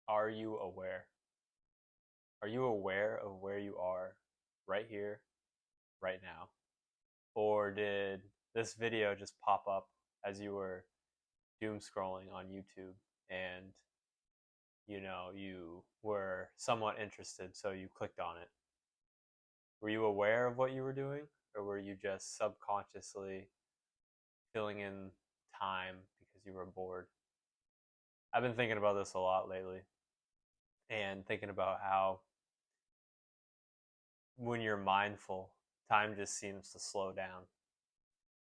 Are you aware? Are you aware of where you are right here, right now? Or did this video just pop up as you were doom scrolling on YouTube and you were somewhat interested, so you clicked on it? Were you aware of what you were doing, or were you just subconsciously filling in time because you were bored? I've been thinking about this a lot lately and thinking about how when you're mindful, time just seems to slow down.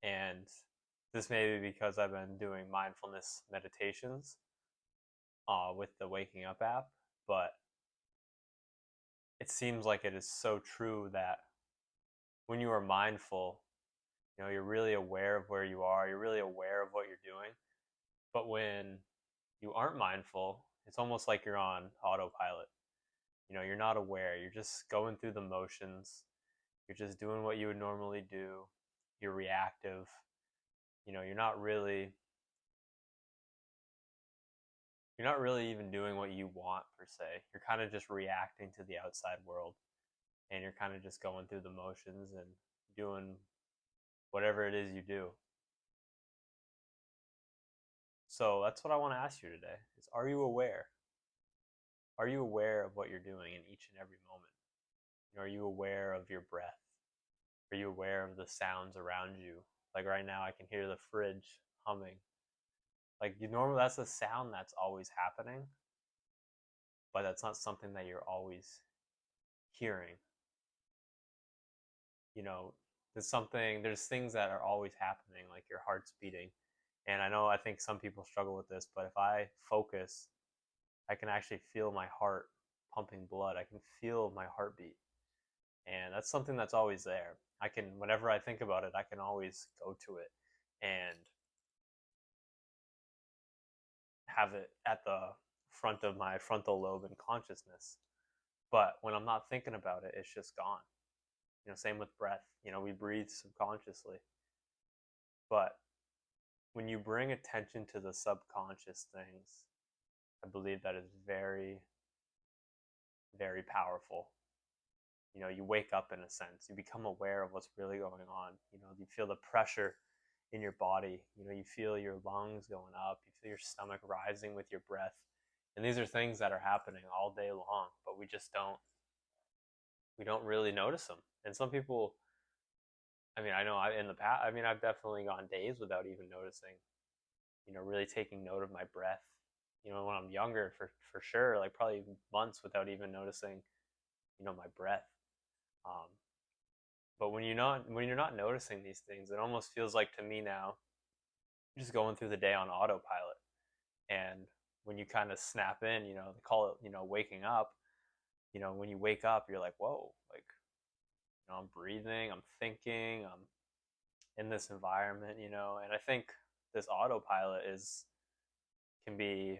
And this may be because I've been doing mindfulness meditations with the Waking Up app, but it seems like it is so true that when you are mindful, you're really aware of where you are, you're really aware of what you're doing. But when you aren't mindful, it's almost like you're on autopilot. You're not aware, you're just going through the motions, you're just doing what you would normally do, you're reactive. You're not really even doing what you want per se. You're kind of just reacting to the outside world, and you're kind of just going through the motions and doing whatever it is you do. So that's what I want to ask you today is, are you aware? Are you aware of what you're doing in each and every moment? Are you aware of your breath? Are you aware of the sounds around you? Like right now I can hear the fridge humming. Like you normally that's a sound that's always happening, but that's not something that you're always hearing. you know there's things that are always happening, like your heart's beating. And I think some people struggle with this, but if I focus, I can actually feel my heart pumping blood. I can feel my heartbeat, and that's something that's always there. Whenever I think about it, I can always go to it and have it at the front of my frontal lobe and consciousness. But when I'm not thinking about it, it's just gone. Same with breath. We breathe subconsciously, but when you bring attention to the subconscious things, I believe that is very, very powerful. You wake up in a sense. You become aware of what's really going on. You feel the pressure in your body. You feel your lungs going up. You feel your stomach rising with your breath. And these are things that are happening all day long, but we don't really notice them. And some people, I know in the past, I've definitely gone days without even noticing, really taking note of my breath. When I'm younger, for sure, like probably months without even noticing, my breath. Um, but when you're not noticing these things, it almost feels like to me now, you're just going through the day on autopilot. And when you kind of snap in, they call it, waking up. When you wake up, you're like, whoa, like, I'm breathing, I'm thinking, I'm in this environment. And I think this autopilot is can be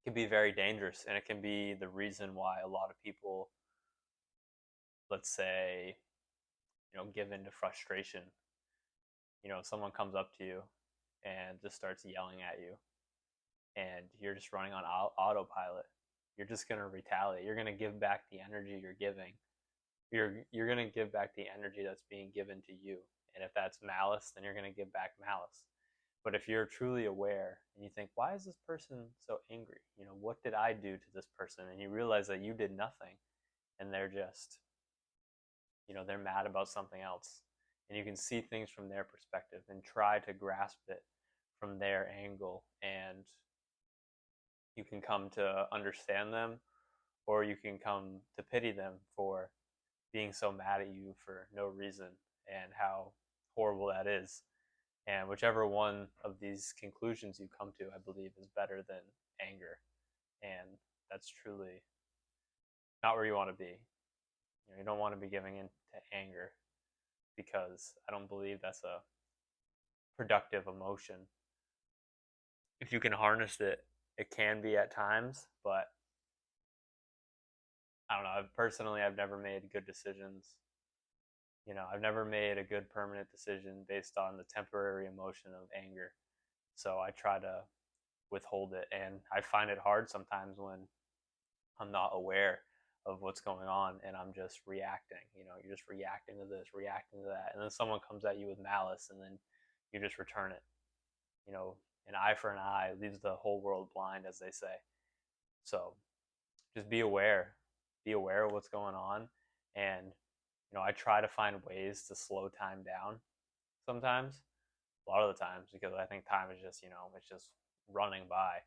can be very dangerous, and it can be the reason why a lot of people, let's say, give into frustration. If someone comes up to you and just starts yelling at you, and you're just running on autopilot, you're just going to retaliate. You're going to give back the energy you're giving. You're going to give back the energy that's being given to you. And if that's malice, then you're going to give back malice. But if you're truly aware and you think, why is this person so angry? What did I do to this person? And you realize that you did nothing, and they're just, they're mad about something else. And you can see things from their perspective and try to grasp it from their angle. And you can come to understand them, or you can come to pity them for being so mad at you for no reason, and how horrible that is. And whichever one of these conclusions you come to, I believe, is better than anger. And that's truly not where you want to be. You don't want to be giving in to anger, because I don't believe that's a productive emotion. If you can harness it, it can be at times, but I don't know. I've never made good decisions. I've never made a good permanent decision based on the temporary emotion of anger. So I try to withhold it. And I find it hard sometimes when I'm not aware of what's going on and I'm just reacting. You're just reacting to this, reacting to that, and then someone comes at you with malice, and then you just return it. An eye for an eye leaves the whole world blind, as they say. So just be aware. Be aware of what's going on. And, I try to find ways to slow time down sometimes, a lot of the times, because I think time is just, it's just running by.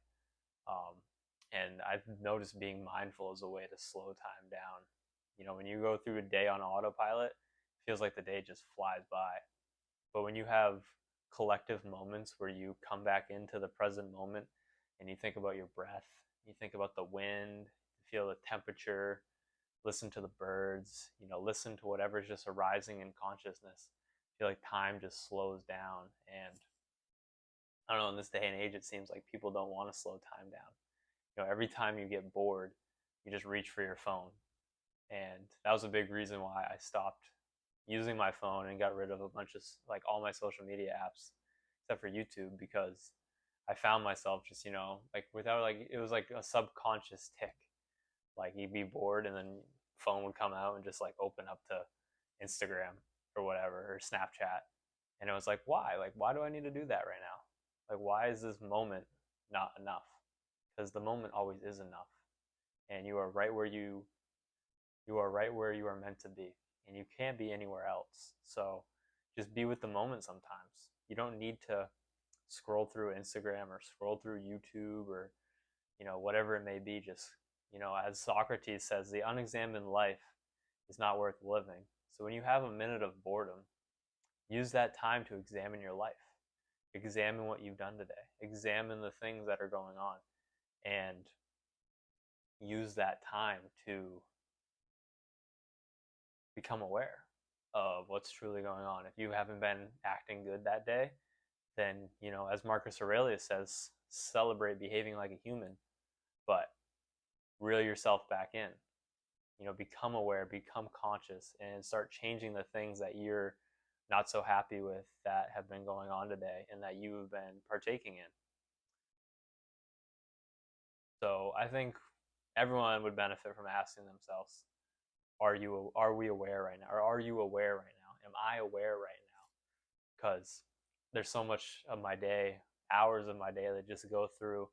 And I've noticed being mindful is a way to slow time down. When you go through a day on autopilot, it feels like the day just flies by. But when you have collective moments where you come back into the present moment and you think about your breath, you think about the wind, feel the temperature, listen to the birds, listen to whatever's just arising in consciousness, I feel like time just slows down. And I don't know, in this day and age, it seems like people don't want to slow time down. Every time you get bored, you just reach for your phone. And that was a big reason why I stopped using my phone and got rid of a bunch of all my social media apps except for YouTube, because I found myself just without it was like a subconscious tick. Like you'd be bored and then phone would come out and just open up to Instagram or whatever, or Snapchat, and it was like, why do I need to do that right now? Why is this moment not enough? Because the moment always is enough, and you are right where you are meant to be, and you can't be anywhere else. So just be with the moment sometimes. You don't need to scroll through Instagram or scroll through YouTube or whatever it may be. Just as Socrates says, the unexamined life is not worth living. So when you have a minute of boredom, use that time to examine your life. Examine what you've done today. Examine the things that are going on, and use that time to become aware of what's truly going on. If you haven't been acting good that day, then, as Marcus Aurelius says, celebrate behaving like a human, but reel yourself back in. Become aware, become conscious, and start changing the things that you're not so happy with that have been going on today and that you've been partaking in. So I think everyone would benefit from asking themselves, are we aware right now? Or are you aware right now? Am I aware right now? Because there's so much of my day, hours of my day, that just go through,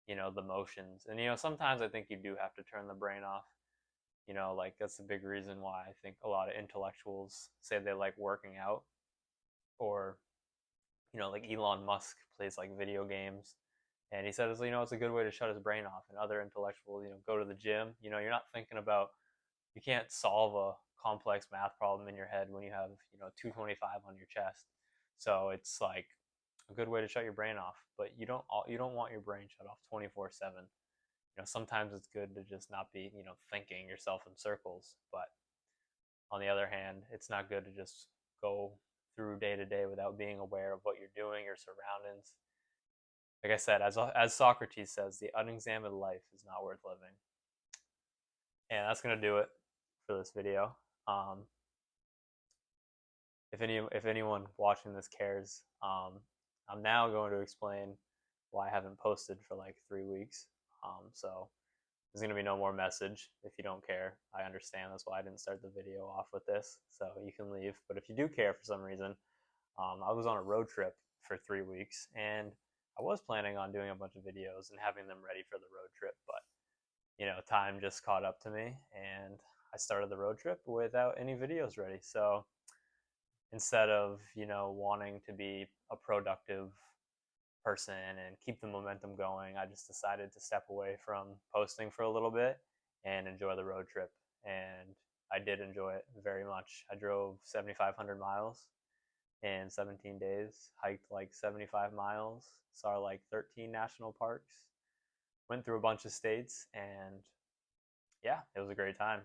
the motions. And, sometimes I think you do have to turn the brain off. That's a big reason why I think a lot of intellectuals say they like working out, or, like Elon Musk plays video games. And he says, it's a good way to shut his brain off. And other intellectuals, go to the gym. You're not thinking about, you can't solve a complex math problem in your head when you have 225 on your chest. So it's like a good way to shut your brain off. But you don't want your brain shut off 24/7. Sometimes it's good to just not be thinking yourself in circles. But on the other hand, it's not good to just go through day to day without being aware of what you're doing, your surroundings. Like I said, as Socrates says, the unexamined life is not worth living. And that's gonna do it for this video. If anyone watching this cares, I'm now going to explain why I haven't posted for 3 weeks. So there's going to be no more message. If you don't care, I understand. That's why I didn't start the video off with this. So you can leave. But if you do care for some reason, I was on a road trip for 3 weeks, and I was planning on doing a bunch of videos and having them ready for the road trip. But, time just caught up to me, and I started the road trip without any videos ready. So instead of, wanting to be a productive person and keep the momentum going, I just decided to step away from posting for a little bit and enjoy the road trip. And I did enjoy it very much. I drove 7,500 miles in 17 days, hiked 75 miles, saw 13 national parks, went through a bunch of states, and yeah, it was a great time.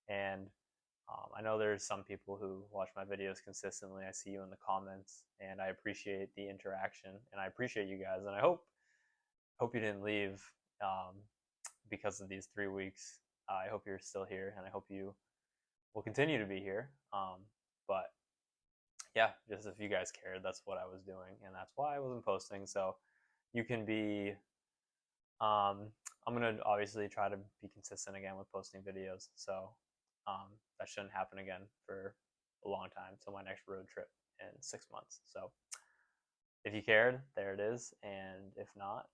And I know there's some people who watch my videos consistently. I see you in the comments, and I appreciate the interaction, and I appreciate you guys. And I hope you didn't leave because of these 3 weeks. I hope you're still here, and I hope you will continue to be here. But yeah, just if you guys cared, that's what I was doing, and that's why I wasn't posting. So you can be. I'm gonna obviously try to be consistent again with posting videos, so that shouldn't happen again for a long time till my next road trip in 6 months. So if you cared, there it is, and if not,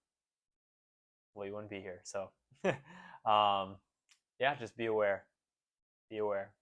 well, you wouldn't be here. So yeah, just be aware. Be aware.